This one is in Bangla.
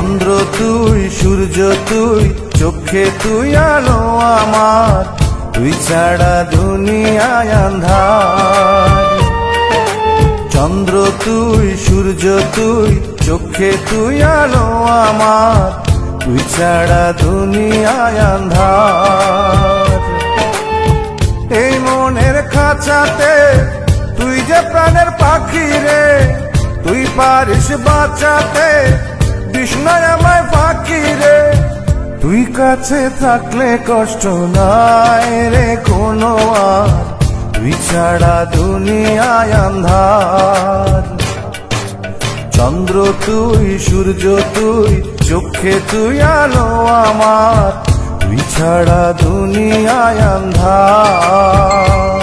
চন্দ্র তুই, সূর্য তুই, চোখে তুই আলো আমার, তুই ছাড়া দুনিয়ায় আন্ধার। চন্দ্র তুই, সূর্য তুই, চোখে তুই আলো আমার, তুই ছাড়া দুনিয়ায় আন্ধার। এই মনের খাঁচাতে তুই যে প্রাণের পাখি রে, তুই পারিস বাঁচাতে বিষ্ণায় আমায় ফাঁকি রে। তুই কাছে থাকলে কষ্ট নাই রে কোনো আর, তুই ছাড়া দুনিয়ায় আন্ধার। চন্দ্র তুই, সূর্য তুই, চোখে তুই আলো আমার, তুই ছাড়া দুনিয়ায় আন্ধার।